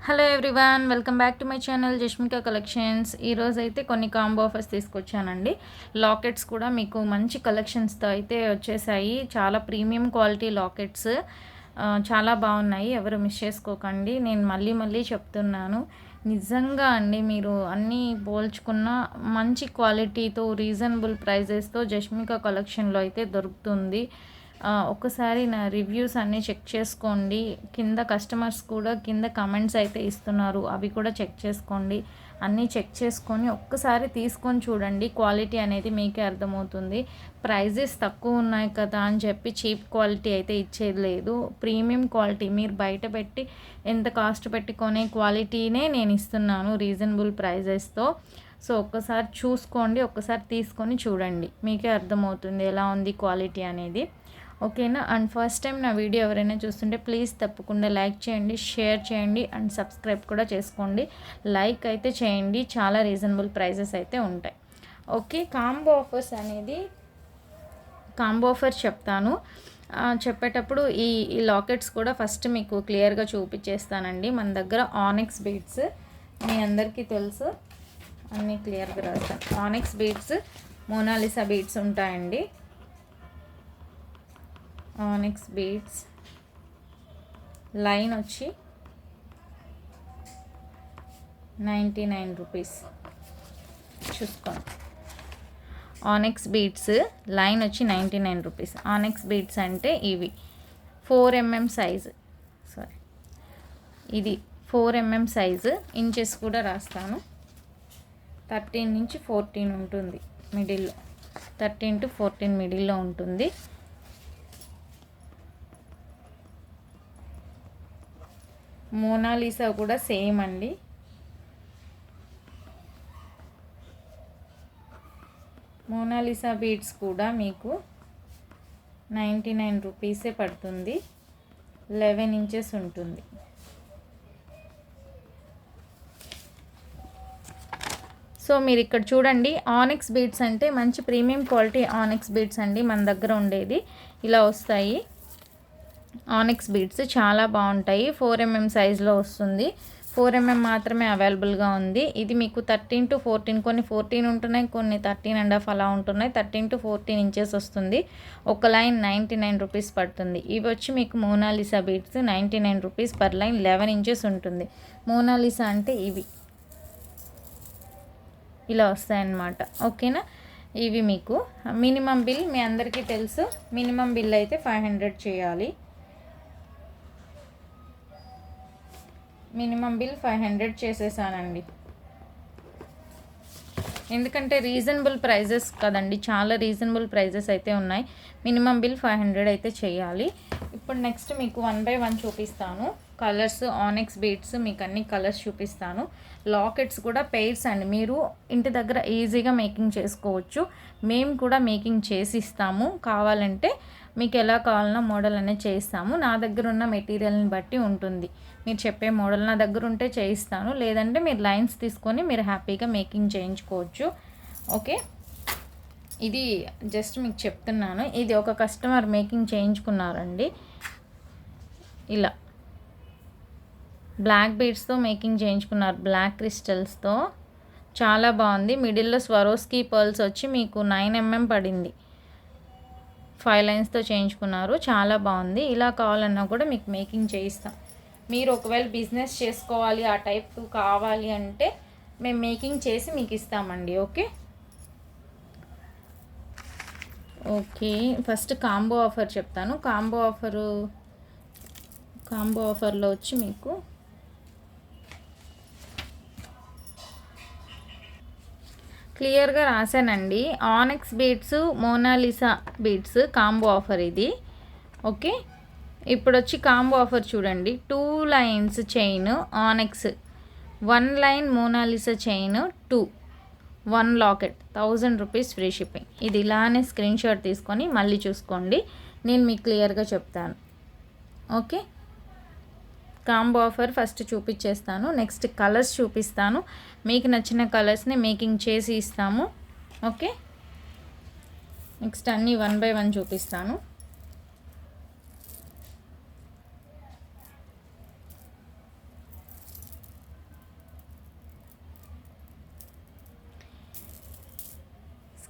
Hello everyone, welcome back to my channel Jashmika collections. ఈరోజు అయితే కొన్ని కాంబో ఆఫర్స్ తీసుకొచ్చానండి. లాకెట్స్ కూడా మీకు మంచి కలెక్షన్స్తో అయితే వచ్చేసాయి. చాలా ప్రీమియం క్వాలిటీ లాకెట్స్ చాలా బాగున్నాయి. ఎవరు మిస్ చేసుకోకండి. నేను మళ్ళీ చెప్తున్నాను, నిజంగా అండి మీరు అన్నీ పోల్చుకున్న మంచి క్వాలిటీతో రీజనబుల్ ప్రైజెస్తో జష్మిక కలెక్షన్లో అయితే దొరుకుతుంది. ఒక్కసారి నా రివ్యూస్ అన్నీ చెక్ చేసుకోండి. కింద కస్టమర్స్ కూడా కింద కమెంట్స్ అయితే ఇస్తున్నారు, అవి కూడా చెక్ చేసుకోండి. అన్నీ చెక్ చేసుకొని ఒక్కసారి తీసుకొని చూడండి. క్వాలిటీ అనేది మీకే అర్థమవుతుంది. ప్రైజెస్ తక్కువ ఉన్నాయి కదా అని చెప్పి చీప్ క్వాలిటీ అయితే ఇచ్చేది లేదు. ప్రీమియం క్వాలిటీ మీరు బయట పెట్టి ఎంత కాస్ట్ పెట్టి కొనే క్వాలిటీనే నేను ఇస్తున్నాను రీజనబుల్ ప్రైజెస్తో. సో ఒక్కసారి చూసుకోండి, ఒక్కసారి తీసుకొని చూడండి, మీకే అర్థమవుతుంది ఎలా ఉంది క్వాలిటీ అనేది. ఓకేనా? అండ్ ఫస్ట్ టైం నా వీడియో ఎవరైనా చూస్తుంటే ప్లీజ్ తప్పకుండా లైక్ చేయండి, షేర్ చేయండి అండ్ సబ్స్క్రైబ్ కూడా చేసుకోండి. లైక్ అయితే చేయండి, చాలా రీజనబుల్ ప్రైజెస్ అయితే ఉంటాయి. ఓకే, కాంబో ఆఫర్స్ అనేది కాంబో ఆఫర్ చెప్తాను. చెప్పేటప్పుడు ఈ లాకెట్స్ కూడా ఫస్ట్ మీకు క్లియర్గా చూపించేస్తానండి. మన దగ్గర ఆనెక్స్ బీడ్స్ మీ అందరికీ తెలుసు, అన్నీ క్లియర్గా రాస్తాను. ఆనెక్స్ బీడ్స్, మోనాలిసా బీడ్స్ ఉంటాయండి. ఆనెక్స్ బీడ్స్ లైన్ వచ్చి 99 రూపీస్. చూసుకోండి, ఆనెక్స్ బీడ్స్ లైన్ వచ్చి 99 రూపీస్. ఆనెక్స్ బీడ్స్ అంటే ఇవి 4mm సైజు, సారీ ఇది 4mm సైజు. ఇంచెస్ కూడా రాస్తాను. 13 నుంచి 14 ఉంటుంది మిడిల్లో, 13 to 14 మిడిల్లో ఉంటుంది. మోనాలిసా కూడా సేమ్ అండి. మోనాలిసా బీడ్స్ కూడా మీకు 99 రూపీసే పడుతుంది. 11 ఇంచెస్ ఉంటుంది. సో మీరు ఇక్కడ చూడండి, ఆనెక్స్ బీడ్స్ అంటే మంచి ప్రీమియం క్వాలిటీ ఆనెక్స్ బీడ్స్ అండి మన దగ్గర ఉండేది. ఇలా వస్తాయి ఆనెక్స్ బీడ్స్, చాలా బాగుంటాయి. 4mm సైజులో వస్తుంది. 4mm మాత్రమే అవైలబుల్గా ఉంది. ఇది మీకు 13 to 14, కొన్ని 14 ఉంటున్నాయి, కొన్ని 13.5 అలా ఉంటున్నాయి. 13 to 14 ఇంచెస్ వస్తుంది. ఒక లైన్ 99 రూపీస్ పడుతుంది. ఇవి వచ్చి మీకు Mona Lisa beads 99 rupees per line, 11 inches ఉంటుంది. మోనాలిసా అంటే ఇవి ఇలా వస్తాయన్నమాట. ఓకేనా? ఇవి మీకు మినిమం బిల్ మీ అందరికీ తెలుసు. మినిమం బిల్ అయితే 500 చేయాలి. మినిమం బిల్ 500 చేసేసానండి. ఎందుకంటే రీజనబుల్ ప్రైజెస్ కదండి, చాలా రీజనబుల్ ప్రైజెస్ అయితే ఉన్నాయి. మినిమం బిల్ 500 అయితే చేయాలి. ఇప్పుడు నెక్స్ట్ మీకు 1 by 1 చూపిస్తాను. కలర్స్, ఆనెక్స్ బీడ్స్ మీకు అన్ని కలర్స్ చూపిస్తాను. లాకెట్స్ కూడా పెయిర్స్ అండి, మీరు ఇంటి దగ్గర ఈజీగా మేకింగ్ చేసుకోవచ్చు. మేము కూడా మేకింగ్ చేసి ఇస్తాము. కావాలంటే మీకు ఎలా కావాలన్నా మోడల్ అనేది చేయిస్తాము. నా దగ్గర ఉన్న మెటీరియల్ని బట్టి ఉంటుంది. మీరు చెప్పే మోడల్ నా దగ్గర ఉంటే చేయిస్తాను, లేదంటే మీరు లైన్స్ తీసుకొని మీరు హ్యాపీగా మేకింగ్ చేయించుకోవచ్చు. ఓకే, ఇది జస్ట్ మీకు చెప్తున్నాను. ఇది ఒక కస్టమర్ మేకింగ్ చేయించుకున్నారండి. ఇలా బ్లాక్ బీడ్స్తో మేకింగ్ చేయించుకున్నారు, బ్లాక్ క్రిస్టల్స్తో. చాలా బాగుంది. మిడిల్లో స్వరోస్కీ పర్ల్స్ వచ్చి మీకు 9mm పడింది. 5 లైన్స్తో చేయించుకున్నారు, చాలా బాగుంది. ఇలా కావాలన్నా కూడా మీకు మేకింగ్ చేయిస్తాం. మీరు ఒకవేళ బిజినెస్ చేసుకోవాలి, ఆ టైప్ కావాలి అంటే మేము మేకింగ్ చేసి మీకు ఇస్తామండి. Okay okay first combo offer చెప్తాను. కాంబో ఆఫర్లో వచ్చి మీకు క్లియర్గా రాశానండి. Onyx beads, Mona Lisa beads combo offer ఇది. ఓకే, ఇప్పుడు వచ్చి కాంబో ఆఫర్ చూడండి. 2 lines chain onyx, 1 line Mona Lisa chain 2, 1 locket, 1000 rupees free shipping. ఇది ఇలానే స్క్రీన్ షాట్ తీసుకొని మళ్ళీ చూసుకోండి, నేను మీకు క్లియర్గా చెప్తాను. ఓకే, కాంబో ఆఫర్ ఫస్ట్ చూపించేస్తాను, నెక్స్ట్ కలర్స్ చూపిస్తాను. మీకు నచ్చిన కలర్స్ని మేకింగ్ చేసి ఇస్తాము. ఓకే, నెక్స్ట్ అన్నీ 1 by 1 చూపిస్తాను.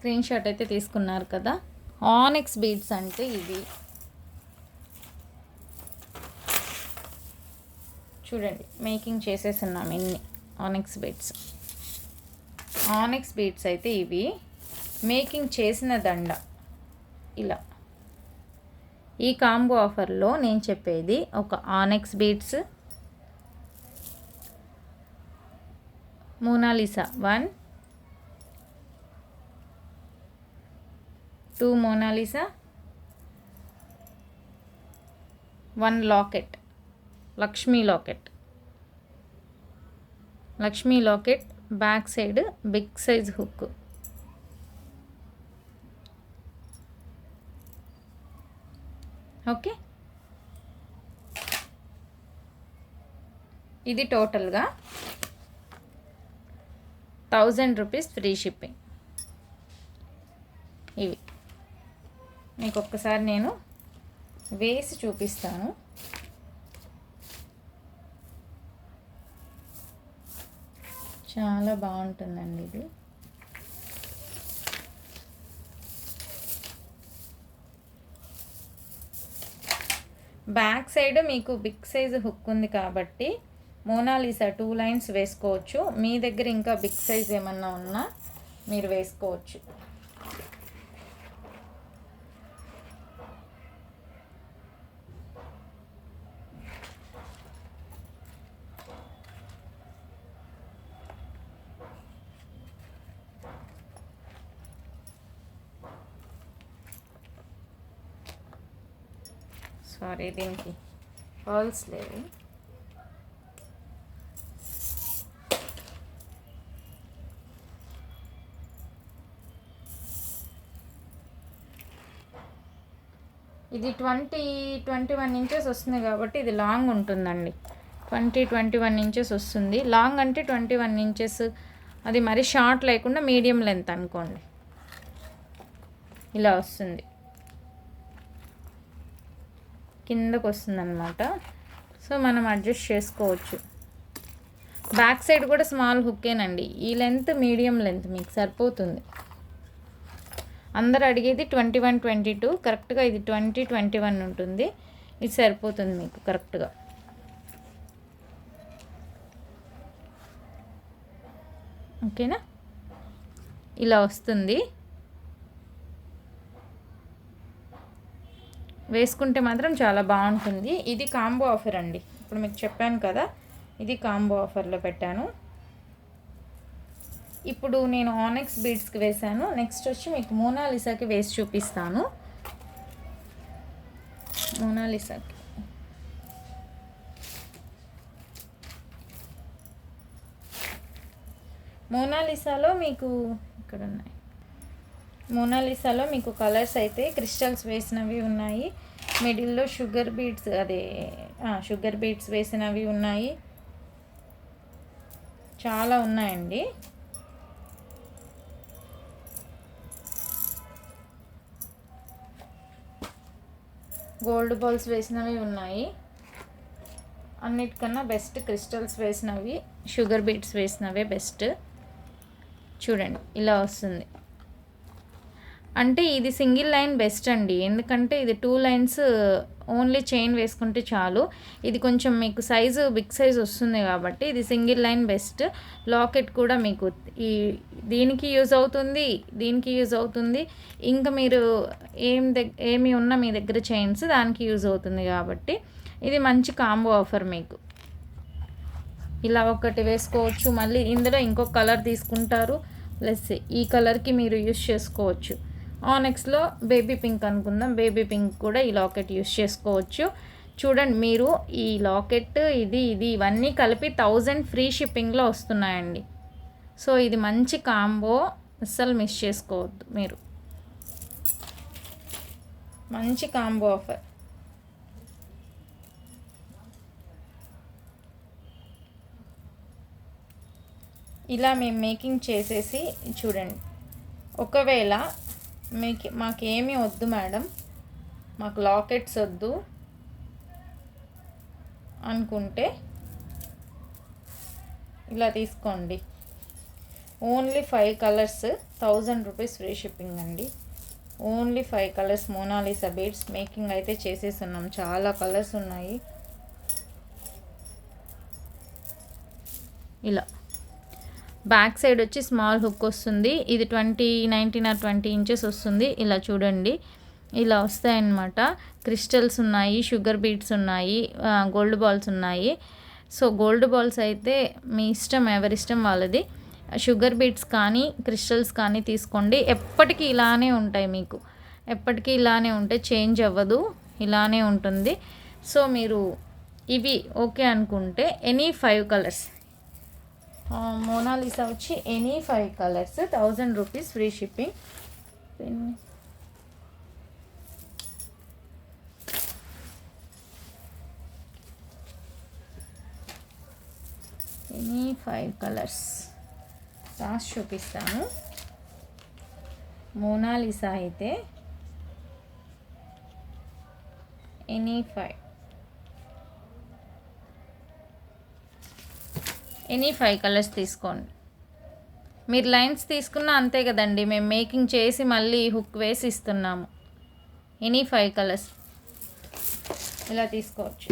స్క్రీన్ షాట్ అయితే తీసుకున్నారు కదా. ఆనెక్స్ బీడ్స్ అంటే ఇవి చూడండి, మేకింగ్ చేసేస్తున్నాం ఇన్ని ఆనెక్స్ బీడ్స్ అయితే ఇవి మేకింగ్ చేసిన దండ. ఇలా ఈ కాంబో ఆఫర్లో నేను చెప్పేది ఒక onyx beads, Mona Lisa 1, 2 Mona Lisa, 1 locket, Lakshmi locket back side big size hook. Okay, ఇది టోటల్గా 1000 రూపీస్ ఫ్రీ షిప్పింగ్. ఇవి మీకు ఒక్కసారి నేను వేసి చూపిస్తాను. చాలా బాగుంటుందండి ఇది. బ్యాక్ సైడ్ మీకు బిగ్ సైజ్ హుక్ ఉంది కాబట్టి మోనాలిసా 2 లైన్స్ వేసుకోవచ్చు. మీ దగ్గర ఇంకా బిగ్ సైజ్ ఏమన్నా ఉన్నా మీరు వేసుకోవచ్చు. సారీ, దీనికి పర్ల్స్ లేవు. ఇది 21 ఇంచెస్ వస్తుంది కాబట్టి ఇది లాంగ్ ఉంటుందండి. 21 ఇంచెస్ వస్తుంది. లాంగ్ అంటే 21 ఇంచెస్, అది మరి షార్ట్ లేకుండా మీడియం లెంత్ అనుకోండి. ఇలా వస్తుంది, కిందకు వస్తుంది అన్నమాట. సో మనం అడ్జస్ట్ చేసుకోవచ్చు. బ్యాక్ సైడ్ కూడా స్మాల్ హుక్కేనండి. ఈ లెంత్ మీడియం లెంత్ మీకు సరిపోతుంది. అందరు అడిగేది 21, 22, కరెక్ట్గా ఇది 20, 21 ఉంటుంది. ఇది సరిపోతుంది మీకు కరెక్ట్గా. ఓకేనా, ఇలా వస్తుంది. వేసుకుంటే మాత్రం చాలా బాగుంటుంది. ఇది కాంబో ఆఫర్ అండి. ఇప్పుడు మీకు చెప్పాను కదా, ఇది కాంబో ఆఫర్లో పెట్టాను. ఇప్పుడు నేను ఆనెక్స్ బీడ్స్కి వేసాను. నెక్స్ట్ వచ్చి మీకు మోనాలిసాకి వేసి చూపిస్తాను. మోనాలిసాలో మీకు ఇక్కడ ఉన్నాయి. మోనాలిసాలో మీకు కలర్స్ అయితే క్రిస్టల్స్ వేసినవి ఉన్నాయి. మిడిల్లో షుగర్ బీడ్స్ వేసినవి ఉన్నాయి. చాలా ఉన్నాయండి. గోల్డ్ బాల్స్ వేసినవి ఉన్నాయి. అన్నిటికన్నా బెస్ట్ క్రిస్టల్స్ వేసినవి, షుగర్ బీడ్స్ వేసినవే బెస్ట్. చూడండి, ఇలా వస్తుంది. అంటే ఇది సింగిల్ లైన్ బెస్ట్ అండి, ఎందుకంటే ఇది 2 లైన్స్ ఓన్లీ చైన్ వేసుకుంటే చాలు. ఇది కొంచెం మీకు సైజు బిగ్ సైజ్ వస్తుంది కాబట్టి ఇది సింగిల్ లైన్ బెస్ట్. లాకెట్ కూడా మీకు దీనికి యూజ్ అవుతుంది, ఇంకా మీరు ఏమి ఉన్నా మీ దగ్గర చైన్స్ దానికి యూజ్ అవుతుంది కాబట్టి ఇది మంచి కాంబో ఆఫర్. మీకు ఇలా ఒకటి వేసుకోవచ్చు. మళ్ళీ ఇందులో ఇంకొక కలర్ తీసుకుంటారు, ప్లస్ ఈ కలర్కి మీరు యూజ్ చేసుకోవచ్చు. ఆనెక్స్లో బేబీ పింక్ అనుకుందాం, బేబీ పింక్ కూడా ఈ లాకెట్ యూజ్ చేసుకోవచ్చు. చూడండి, మీరు ఈ లాకెట్ ఇది ఇవన్నీ కలిపి 1000 ఫ్రీ షిప్పింగ్లో వస్తున్నాయండి. సో ఇది మంచి కాంబో, అస్సలు మిస్ చేసుకోవద్దు మీరు. మంచి కాంబో ఆఫర్. ఇలా మేము మేకింగ్ చేసేసి చూడండి. ఒకవేళ మాకేమీ వద్దు మేడం, మాకు లాకెట్స్ వద్దు అనుకుంటే ఇలా తీసుకోండి. Only 5 colours, 1000 rupees free shipping అండి. Only 5 colours Mona Lisa beads making అయితే చేసేస్తున్నాం. చాలా కలర్స్ ఉన్నాయి. ఇలా బ్యాక్ సైడ్ వచ్చి స్మాల్ హుక్ వస్తుంది. ఇది 19 ఆర్ 20 ఇంచెస్ వస్తుంది. ఇలా చూడండి, ఇలా వస్తాయన్నమాట. క్రిస్టల్స్ ఉన్నాయి, షుగర్ బీడ్స్ ఉన్నాయి, గోల్డ్ బాల్స్ ఉన్నాయి. సో గోల్డ్ బాల్స్ అయితే మీ ఇష్టం, ఎవరిష్టం వాళ్ళది. షుగర్ బీడ్స్ కానీ క్రిస్టల్స్ కానీ తీసుకోండి. ఎప్పటికీ ఇలానే ఉంటాయి మీకు, ఎప్పటికీ ఇలానే ఉంటాయి, చేంజ్ అవ్వదు, ఇలానే ఉంటుంది. సో మీరు ఇవి ఓకే అనుకుంటే ఎనీ 5 కలర్స్ మోనాలిసా వచ్చి any 5 colours 1000 rupees free shipping. Any 5 colours రాసి చూపిస్తాను. మోనాలిసా అయితే ఎనీ 5 కలర్స్ తీసుకోండి. మీరు లైన్స్ తీసుకున్నా అంతే కదండి, మేము మేకింగ్ చేసి మళ్ళీ హుక్ వేసి ఇస్తున్నాము. ఎనీ 5 కలర్స్ ఇలా తీసుకోవచ్చు.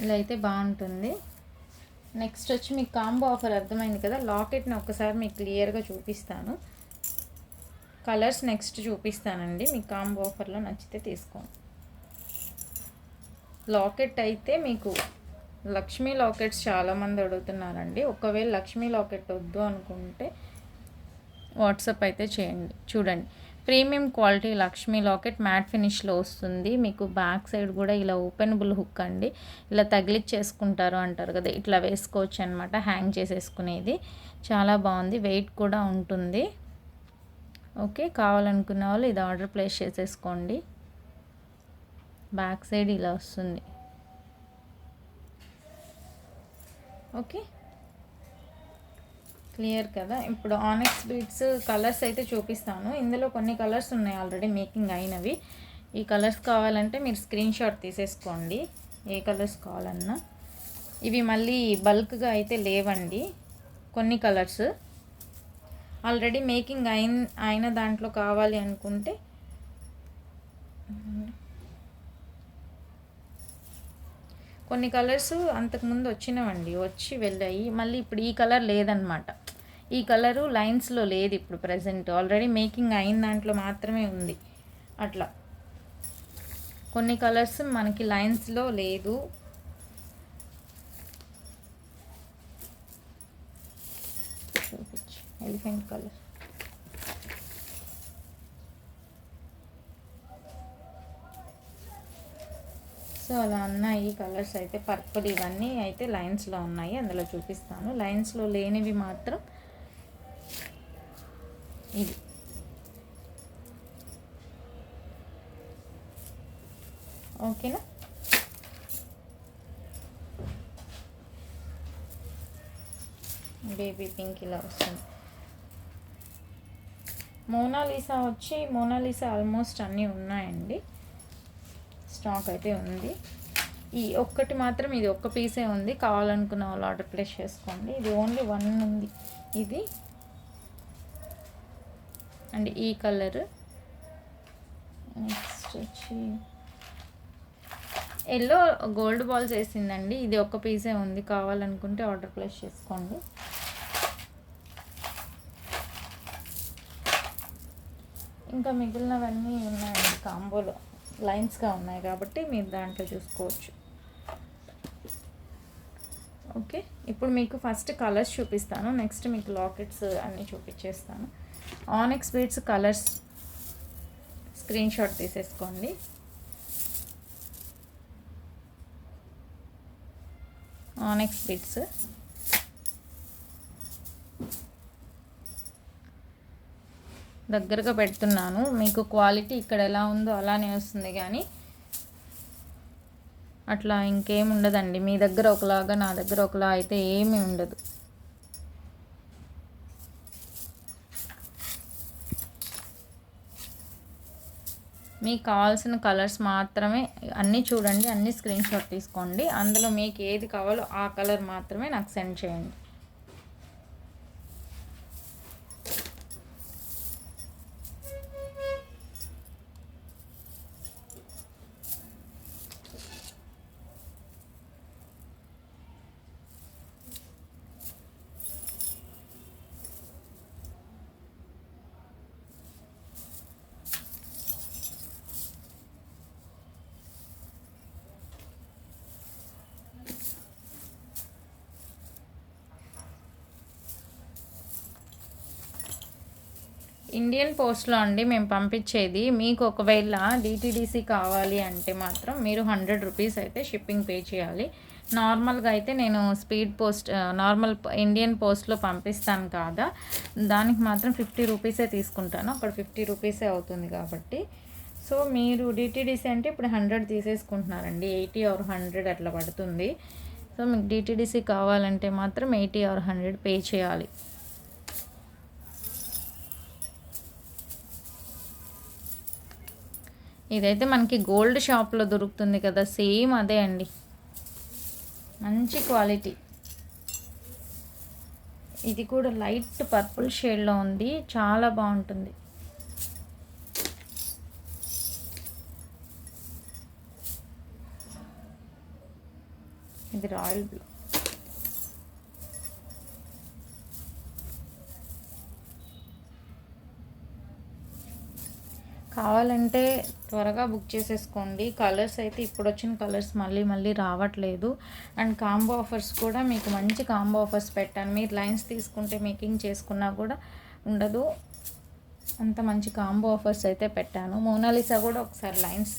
ఇలా అయితే బాగుంటుంది. నెక్స్ట్ వచ్చి మీకు కాంబో ఆఫర్ అర్థమైంది కదా. లాకెట్ని ఒక్కసారి మీకు క్లియర్గా చూపిస్తాను. కలర్స్ నెక్స్ట్ చూపిస్తానండి. మీకు కాంబో ఆఫర్లో నచ్చితే తీసుకోండి. లాకెట్ అయితే మీకు లక్ష్మీ లాకెట్స్ చాలామంది అడుగుతున్నారండి. ఒకవేళ లక్ష్మీ లాకెట్ వద్దు అనుకుంటే వాట్సాప్ అయితే చేయండి. చూడండి, premium quality Lakshmi locket matte ఫినిష్లో వస్తుంది. మీకు బ్యాక్ సైడ్ కూడా ఇలా ఓపెనబుల్ హుక్ అండి. ఇలా తగిలిచ్చేసుకుంటారు అంటారు కదా, ఇట్లా వేసుకోవచ్చు అనమాట. హ్యాంగ్ చేసేసుకునేది చాలా బాగుంది, వెయిట్ కూడా ఉంటుంది. ఓకే, కావాలనుకున్న వాళ్ళు ఇది ఆర్డర్ ప్లేస్ చేసేసుకోండి. బ్యాక్ సైడ్ ఇలా వస్తుంది. ఓకే, క్లియర్ కదా. ఇప్పుడు ఆనెక్స్ బీడ్స్ కలర్స్ అయితే చూపిస్తాను. ఇందులో కొన్ని కలర్స్ ఉన్నాయి ఆల్రెడీ మేకింగ్ అయినవి. ఈ కలర్స్ కావాలంటే మీరు స్క్రీన్ షాట్ తీసేసుకోండి, ఏ కలర్స్ కావాలన్నా. ఇవి మళ్ళీ బల్క్గా అయితే లేవండి, కొన్ని కలర్స్ ఆల్రెడీ మేకింగ్ అయిన దాంట్లో కావాలి అనుకుంటే కొన్ని కలర్స్ అంతకుముందు వచ్చినవండి, వచ్చి వెళ్ళాయి. మళ్ళీ ఇప్పుడు ఈ కలర్ లేదనమాట. ఈ కలరు లైన్స్లో లేదు ఇప్పుడు ప్రజెంట్. ఆల్రెడీ మేకింగ్ అయిన దాంట్లో మాత్రమే ఉంది. అట్లా కొన్ని కలర్స్ మనకి లైన్స్లో లేదు. ఎలిఫెంట్ కలర్, సో అలా ఉన్నాయి కలర్స్ అయితే. పర్పుల్ ఇవన్నీ అయితే లైన్స్లో ఉన్నాయి, అందులో చూపిస్తాను. లైన్స్లో లేనివి మాత్రం ఇది. ఓకేనా, బేబీ పింక్ ఇలా వస్తుంది. మోనాలిసా ఆల్మోస్ట్ అన్నీ ఉన్నాయండి, స్టాక్ అయితే ఉంది. ఈ ఒక్కటి మాత్రం, ఇది ఒక్క పీసే ఉంది. కావాలనుకున్న వాళ్ళు ఆర్డర్ ప్లేస్ చేసుకోండి. ఇది ఓన్లీ 1 ఉంది ఇది. అండ్ ఈ కలర్. నెక్స్ట్ వచ్చి ఎల్లో గోల్డ్ బాల్స్ వేసిందండి. ఇది ఒక్క పీసే ఉంది, కావాలనుకుంటే ఆర్డర్ ప్లేస్ చేసుకోండి. ఇంకా మిగిలినవన్నీ ఉన్నాయండి కాంబోలో, లైన్స్గా ఉన్నాయి కాబట్టి మీరు దాంట్లో చూసుకోవచ్చు. ఓకే, ఇప్పుడు మీకు ఫస్ట్ కలర్స్ చూపిస్తాను, నెక్స్ట్ మీకు లాకెట్స్ అన్నీ చూపించేస్తాను. Onyx beads colours screenshot తీసేసుకోండి. ఆనెక్స్ బీడ్స్ దగ్గరగా పెడుతున్నాను, మీకు క్వాలిటీ ఇక్కడ ఎలా ఉందో అలానే వస్తుంది, కానీ అట్లా ఇంకేం ఉండదండి. మీ దగ్గర ఒకలాగా నా దగ్గర ఒకలా అయితే ఏమీ ఉండదు. మీకు కావాల్సిన కలర్స్ మాత్రమే అన్నీ చూడండి, అన్నీ స్క్రీన్ షాట్ తీసుకోండి. అందులో మీకు ఏది కావాలో ఆ కలర్ మాత్రమే నాకు సెండ్ చేయండి. ఇండియన్ పోస్ట్లో అండి మేము పంపించేది. మీకు ఒకవేళ డిటీడీసీ కావాలి అంటే మాత్రం మీరు 100 రూపీస్ అయితే షిప్పింగ్ పే చేయాలి. నార్మల్గా అయితే నేను స్పీడ్ పోస్ట్ నార్మల్ ఇండియన్ పోస్ట్లో పంపిస్తాను కదా, దానికి మాత్రం 50 రూపీసే తీసుకుంటాను. అక్కడ 50 రూపీసే అవుతుంది కాబట్టి. సో మీరు డిటీడీసీ అంటే ఇప్పుడు 100 తీసేసుకుంటున్నారండి, 80 ఆర్ 100 అట్లా పడుతుంది. సో మీకు డిటీడీసీ కావాలంటే మాత్రం 80 ఆర్ 100 పే చేయాలి. ఇదైతే మనకి గోల్డ్ షాప్లో దొరుకుతుంది కదా, సేమ్ అదే అండి, మంచి క్వాలిటీ. ఇది కూడా లైట్ పర్పుల్ షేడ్లో ఉంది, చాలా బాగుంటుంది. ఇది రాయల్ బ్లూ. కావాలంటే త్వరగా బుక్ చేసేసుకోండి. కలర్స్ అయితే ఇప్పుడు వచ్చిన కలర్స్ మళ్ళీ మళ్ళీ రావట్లేదు. అండ్ కాంబో ఆఫర్స్ కూడా మీకు మంచి కాంబో ఆఫర్స్ పెట్టాను. మీరు లైన్స్ తీసుకుంటే మేకింగ్ చేసుకున్నా కూడా ఉండదు, అంత మంచి కాంబో ఆఫర్స్ అయితే పెట్టాను. మోనాలిసా కూడా ఒకసారి లైన్స్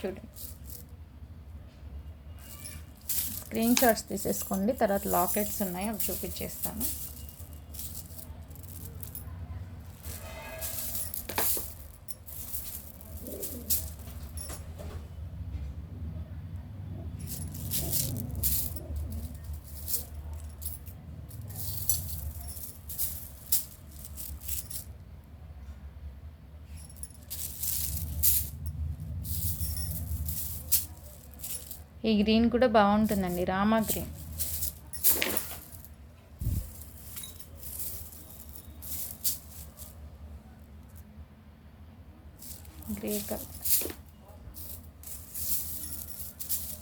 చూడండి, స్క్రీన్ షాట్స్ తీసేసుకోండి. తర్వాత లాకెట్స్ ఉన్నాయి, అవి చూపించేస్తాను. ఈ గ్రీన్ కూడా బాగుంటుందండి, Rama green. Grey colour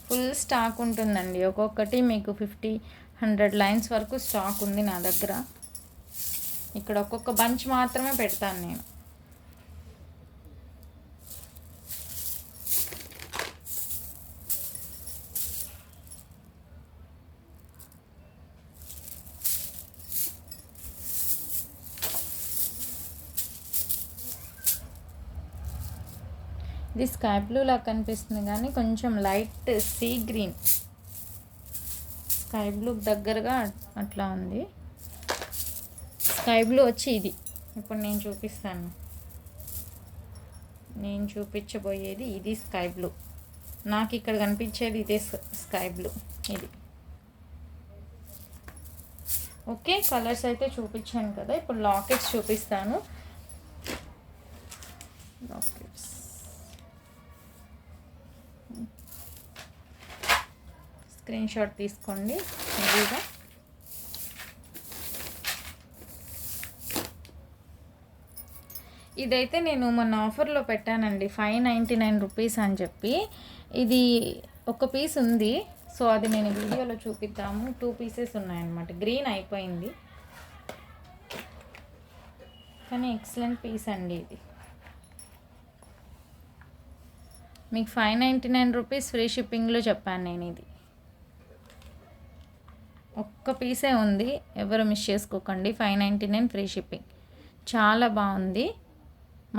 full stock ఉంటుందండి. ఒక్కొక్కటి మీకు 50-100 లైన్స్ వరకు స్టాక్ ఉంది నా దగ్గర. ఇక్కడ ఒక్కొక్క బంచ్ మాత్రమే పెడతాను నేను. ఇది స్కై బ్లూ లాగా కనిపిస్తుంది కానీ కొంచెం light sea green, sky blue దగ్గరగా అట్లా ఉంది. స్కై బ్లూ వచ్చి ఇది ఇప్పుడు నేను చూపిస్తాను. నేను చూపించబోయేది ఇది స్కై బ్లూ. నాకు ఇక్కడ కనిపించేది ఇదే స్కై బ్లూ. ఇది ఓకే. కలర్స్ అయితే చూపించాను కదా, ఇప్పుడు లాకెట్స్ చూపిస్తాను. లాకెట్స్ స్క్రీన్ షాట్ తీసుకోండి హెవీగా. ఇదైతే నేను మొన్న ఆఫర్లో పెట్టానండి, 599 రూపీస్ అని చెప్పి. ఇది ఒక పీస్ ఉంది, సో అది నేను వీడియోలో చూపిద్దాము. 2 పీసెస్ ఉన్నాయన్నమాట. గ్రీన్ అయిపోయింది కానీ ఎక్సలెంట్ పీస్ అండి ఇది. మీకు 599 రూపీస్ ఫ్రీ షిప్పింగ్లో చెప్పాను నేను. ఇది ఒక్క పీసే ఉంది, ఎవరు మిస్ చేసుకోకండి. 599 ఫ్రీ షిప్పింగ్, చాలా బాగుంది,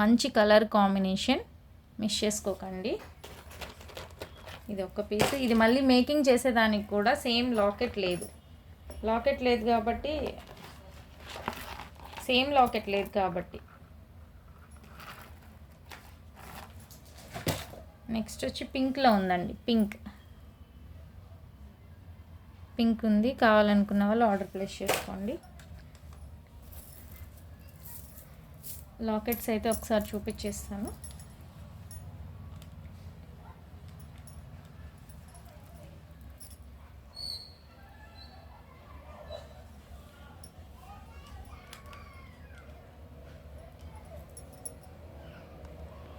మంచి కలర్ కాంబినేషన్, మిస్ చేసుకోకండి. ఇది ఒక్క పీస్. ఇది మళ్ళీ మేకింగ్ చేసేదానికి కూడా సేమ్ లాకెట్ లేదు కాబట్టి నెక్స్ట్ వచ్చి పింక్లో ఉందండి. పింక్ ఉంది, కావాలనుకున్న వాళ్ళు ఆర్డర్ ప్లేస్ చేసుకోండి. లాకెట్స్ అయితే ఒకసారి చూపించేస్తాను.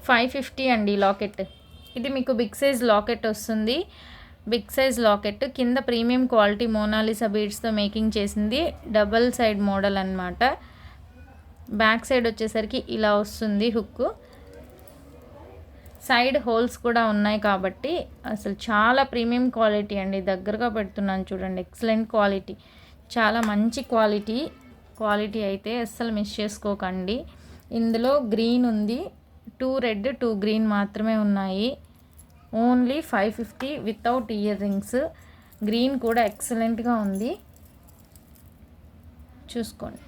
550 అండి లాకెట్. ఇది మీకు బిగ్ సైజ్ లాకెట్ వస్తుంది. బిగ్ సైజ్ లాకెట్ కింద ప్రీమియం క్వాలిటీ మోనాలిసా బీడ్స్తో మేకింగ్ చేసింది. డబల్ సైడ్ మోడల్ అన్నమాట. బ్యాక్ సైడ్ వచ్చేసరికి ఇలా వస్తుంది హుక్. సైడ్ హోల్స్ కూడా ఉన్నాయి కాబట్టి అసలు చాలా ప్రీమియం క్వాలిటీ అండి. దగ్గరగా పెడుతున్నాను చూడండి, ఎక్సలెంట్ క్వాలిటీ, చాలా మంచి క్వాలిటీ అయితే అస్సలు మిస్ చేసుకోకండి. ఇందులో గ్రీన్ ఉంది, 2 రెడ్ 2 గ్రీన్ మాత్రమే ఉన్నాయి. Only 550 without ear rings. Green కూడా ఎక్సలెంట్గా ఉంది, చూసుకోండి.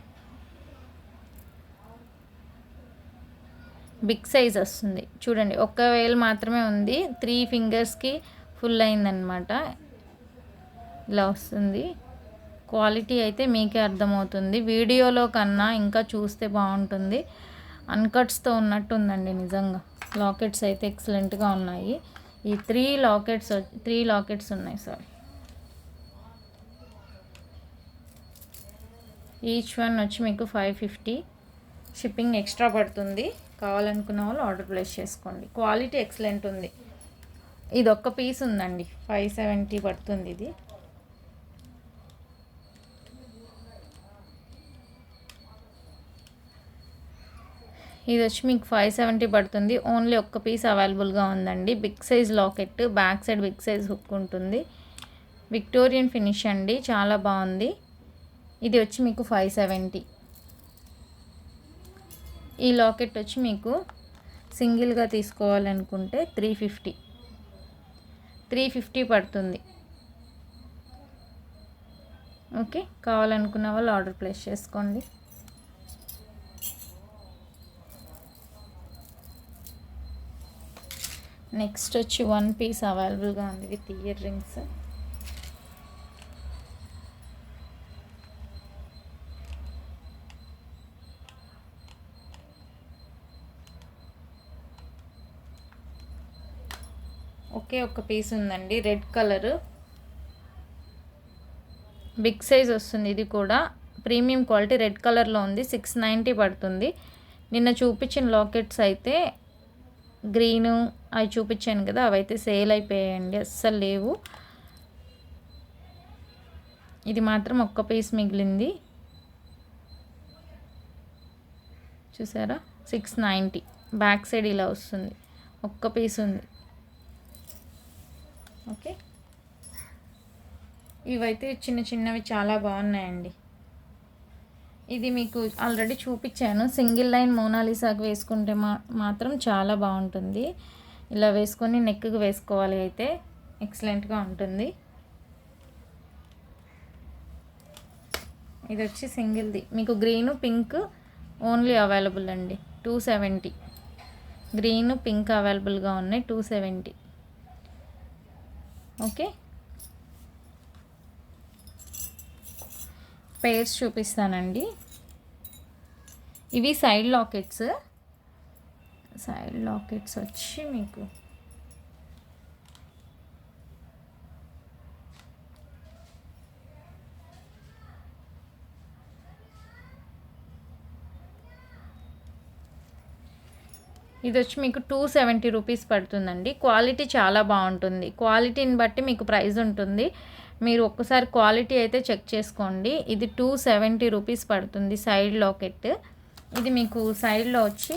బిగ్ సైజ్ వస్తుంది చూడండి. ఒక్క వేలు మాత్రమే ఉంది, 3 ఫింగర్స్కి ఫుల్ అయిందనమాట. ఇలా వస్తుంది. క్వాలిటీ అయితే మీకే అర్థమవుతుంది. వీడియోలో కన్నా ఇంకా చూస్తే బాగుంటుంది. అన్కట్స్తో ఉన్నట్టు ఉందండి నిజంగా. లాకెట్స్ అయితే ఎక్సలెంట్గా ఉన్నాయి. ఈ 3 లాకెట్స్ ఉన్నాయి. సారీ, ఈచ్ వన్ వచ్చి మీకు 550. షిప్పింగ్ ఎక్స్ట్రా పడుతుంది. కావాలనుకున్న వాళ్ళు ఆర్డర్ ప్లేస్ చేసుకోండి. క్వాలిటీ ఎక్సలెంట్ ఉంది. ఇది ఒక్క పీస్ ఉందండి, 570 పడుతుంది. ఇది వచ్చి మీకు 570 పడుతుంది. ఓన్లీ ఒక్క పీస్ అవైలబుల్గా ఉందండి. Big size locket, back side big size hook ఉంటుంది. విక్టోరియన్ ఫినిష్ అండి, చాలా బాగుంది. ఇది వచ్చి మీకు 570. ఈ లాకెట్ వచ్చి మీకు సింగిల్గా తీసుకోవాలనుకుంటే 350 పడుతుంది. ఓకే, కావాలనుకున్న వాళ్ళు ఆర్డర్ ప్లేస్ చేసుకోండి. నెక్స్ట్ వచ్చి 1 పీస్ అవైలబుల్గా ఉంది విత్ ఇయర్ రింగ్స్. ఒకే ఒక్క పీస్ ఉందండి, రెడ్ కలర్, బిగ్ సైజ్ వస్తుంది. ఇది కూడా ప్రీమియం క్వాలిటీ, రెడ్ కలర్లో ఉంది. 690 పడుతుంది. నిన్న చూపించిన లాకెట్స్ అయితే గ్రీను అవి చూపించాను కదా, అవైతే సేల్ అయిపోయాయండి, అస్సలు లేవు. ఇది మాత్రం ఒక్క పీస్ మిగిలింది, చూసారా, 690. బ్యాక్ సైడ్ ఇలా వస్తుంది, ఒక్క పీస్ ఉంది. ఓకే, ఇవైతే చిన్నవి చాలా బాగున్నాయండి. ఇది మీకు ఆల్రెడీ చూపించాను. సింగిల్ లైన్ మోనాలిసాకి వేసుకుంటే మాత్రం చాలా బాగుంటుంది. ఇలా వేసుకొని నెక్కి వేసుకోవాలి, అయితే ఎక్సలెంట్గా ఉంటుంది. ఇది వచ్చి సింగిల్ది, మీకు గ్రీను పింక్ ఓన్లీ అవైలబుల్ అండి. 270. గ్రీను పింక్ అవైలబుల్గా ఉన్నాయి, 270. ఓకే, పేర్స్ చూపిస్తానండి. ఇవి సైడ్ లాకెట్స్ వచ్చి మీకు ఇది వచ్చి మీకు 270 రూపీస్ పడుతుందండి. క్వాలిటీ చాలా బాగుంటుంది. క్వాలిటీని బట్టి మీకు ప్రైస్ ఉంటుంది. మీరు ఒక్కసారి క్వాలిటీ అయితే చెక్ చేసుకోండి. ఇది 270 రూపీస్ పడుతుంది సైడ్ లాకెట్. ఇది మీకు సైడ్లో వచ్చి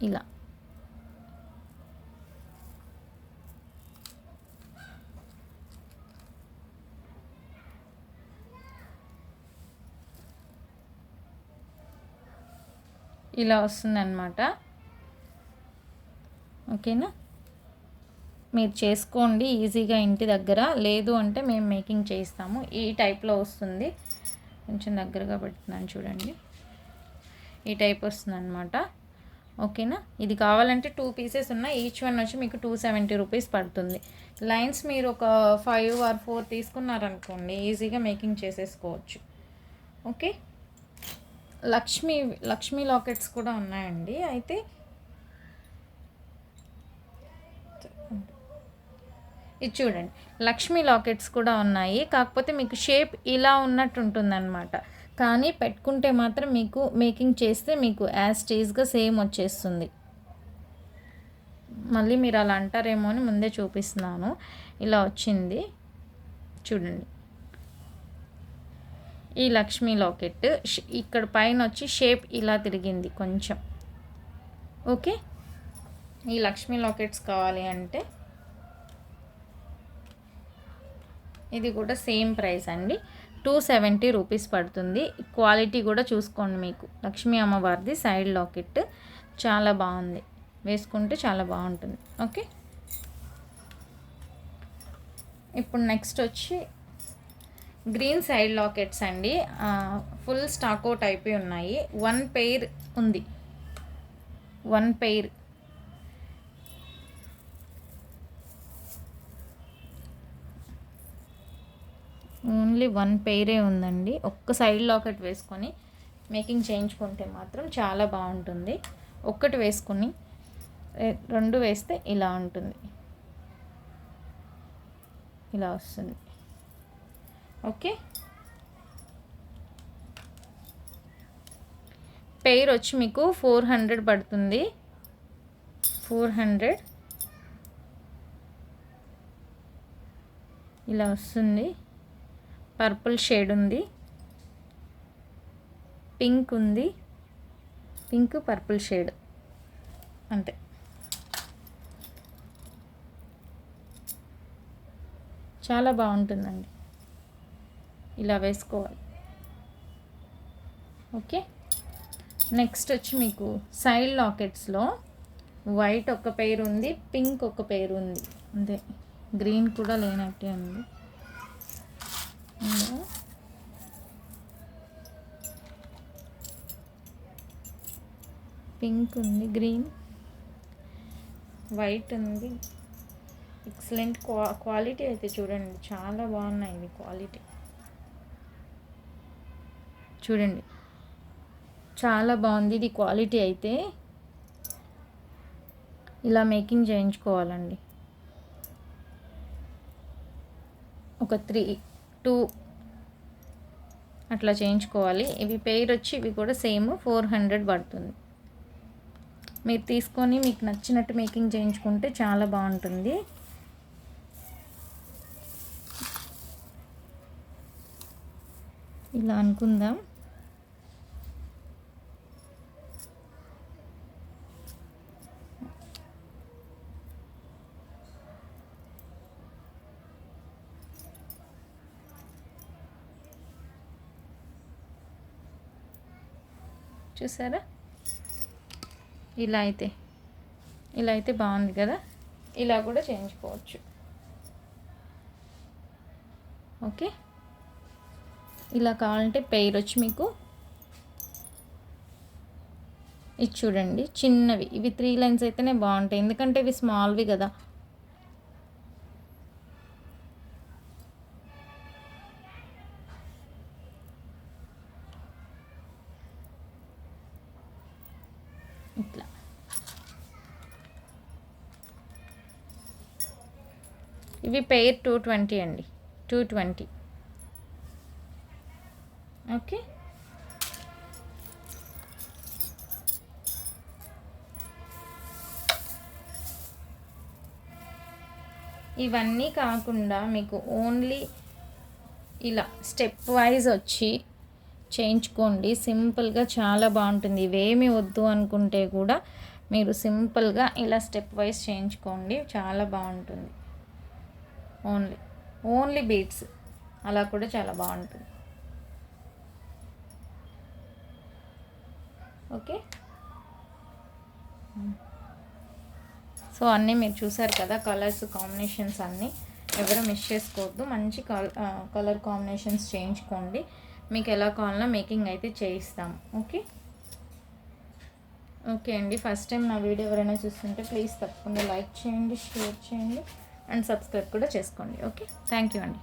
ఇలా ఇలా వస్తుందన్నమాట. ఓకేనా, మీరు చేసుకోండి ఈజీగా ఇంటి దగ్గర. లేదు అంటే మేము మేకింగ్ చేయిస్తాము. ఈ టైప్లో వస్తుంది, కొంచెం దగ్గరగా పెడుతున్నాను చూడండి, ఈ టైప్ వస్తుంది అనమాట. ఓకేనా, ఇది కావాలంటే 2 పీసెస్ ఉన్నాయి. ఈచ్ వన్ వచ్చి మీకు 270 రూపీస్ పడుతుంది. లైన్స్ మీరు ఒక 5 or 4 తీసుకున్నారనుకోండి, ఈజీగా మేకింగ్ చేసేసుకోవచ్చు. ఓకే, లక్ష్మీ లాకెట్స్ కూడా ఉన్నాయండి. అయితే ఇది చూడండి, లక్ష్మీ లాకెట్స్ కూడా ఉన్నాయి. కాకపోతే మీకు షేప్ ఇలా ఉన్నట్టు ఉంటుందన్నమాట. కానీ పెట్టుకుంటే మాత్రం మీకు మేకింగ్ చేస్తే మీకు యాజ్ టీజ్గా సేమ్ వచ్చేస్తుంది. మళ్ళీ మీరు అలా అంటారేమో అని ముందే చూపిస్తున్నాను. ఇలా వచ్చింది చూడండి. ఈ లక్ష్మీ లాకెట్ ఇక్కడ పైన వచ్చి షేప్ ఇలా తిరిగింది కొంచెం. ఓకే, ఈ లక్ష్మీ లాకెట్స్ కావాలి అంటే ఇది కూడా సేమ్ ప్రైస్ అండి, 270 రూపీస్ పడుతుంది. క్వాలిటీ కూడా చూసుకోండి. మీకు లక్ష్మీ అమ్మవారిది సైడ్ లాకెట్ చాలా బాగుంది, వేసుకుంటే చాలా బాగుంటుంది. ఓకే, ఇప్పుడు నెక్స్ట్ వచ్చి గ్రీన్ సైడ్ లాకెట్స్ అండి. ఫుల్ స్టాక్ అవుట్ అయిపోయి ఉన్నాయి. 1 పెయిర్ ఉంది, 1 పెయిర్. ఓన్లీ 1 పెయిరే ఉందండి. ఒక్క సైడ్ లాకెట్ వేసుకొని మేకింగ్ చేయించుకుంటే మాత్రం చాలా బాగుంటుంది. ఒక్కటి వేసుకుని 2 వేస్తే ఇలా ఉంటుంది, ఇలా వస్తుంది. ఓకే, పెయిర్ వచ్చి మీకు 400 పడుతుంది. 400 ఇలా వస్తుంది. పర్పుల్ షేడ్ ఉంది, పింక్ ఉంది, పింక్ పర్పుల్ షేడ్ అంతే. చాలా బాగుంటుందండి, ఇలా వేసుకోవాలి. ఓకే, నెక్స్ట్ వచ్చి మీకు సైడ్ లాకెట్స్లో వైట్ ఒక పెయిర్ ఉంది, పింక్ ఒక పెయిర్ ఉంది అంతే. గ్రీన్ కూడా లేనట్టే ఉంది. పింక్ ఉంది, గ్రీన్, వైట్ ఉంది. ఎక్సలెంట్ క్వాలిటీ అయితే చూడండి, చాలా బాగున్నాయి ఇది క్వాలిటీ. చూడండి చాలా బాగుంది ఇది క్వాలిటీ. అయితే ఇలా మేకింగ్ చేయించుకోవాలండి. ఒక 3-2 అట్లా చేయించుకోవాలి. ఇవి పెయిర్ వచ్చి ఇవి కూడా సేమ్ 400 పడుతుంది. మీరు తీసుకొని మీకు నచ్చినట్టు మేకింగ్ చేయించుకుంటే చాలా బాగుంటుంది. ఇలా అనుకుందాం. చూసారా, ఇలా అయితే బాగుంది కదా. ఇలా కూడా చేయించుకోవచ్చు. ఓకే, ఇలా కావాలంటే పెయిర్ వచ్చి మీకు ఇది చూడండి చిన్నవి. ఇవి 3 లైన్స్ అయితేనే బాగుంటాయి, ఎందుకంటే ఇవి స్మాల్వి కదా. ఇట్లా ఇవి పెయిర్ 220 అండి, 220. ఓకే, ఇవన్నీ కాకుండా మీకు ఓన్లీ ఇలా స్టెప్ వైజ్ వచ్చి చేయించుకోండి. సింపుల్గా చాలా బాగుంటుంది. ఇవేమీ వద్దు అనుకుంటే కూడా మీరు సింపుల్గా ఇలా స్టెప్ వైజ్ చేయించుకోండి, చాలా బాగుంటుంది. ఓన్లీ బీడ్స్ అలా కూడా చాలా బాగుంటుంది. ఓకే, సో అన్నీ మీరు చూసారు కదా, కలర్స్ కాంబినేషన్స్ అన్నీ ఎవరు మిస్ చేసుకోవద్దు. మంచి కలర్ కాంబినేషన్స్ చేయించుకోండి. మీకు ఎలా కావాలన్నా మేకింగ్ అయితే చేయిస్తాం. ఓకే అండి, ఫస్ట్ టైం నా వీడియో ఎవరైనా చూస్తుంటే ప్లీజ్ తప్పకుండా లైక్ చేయండి, షేర్ చేయండి అండ్ సబ్స్క్రైబ్ కూడా చేసుకోండి. ఓకే, థ్యాంక్ యూ అండి.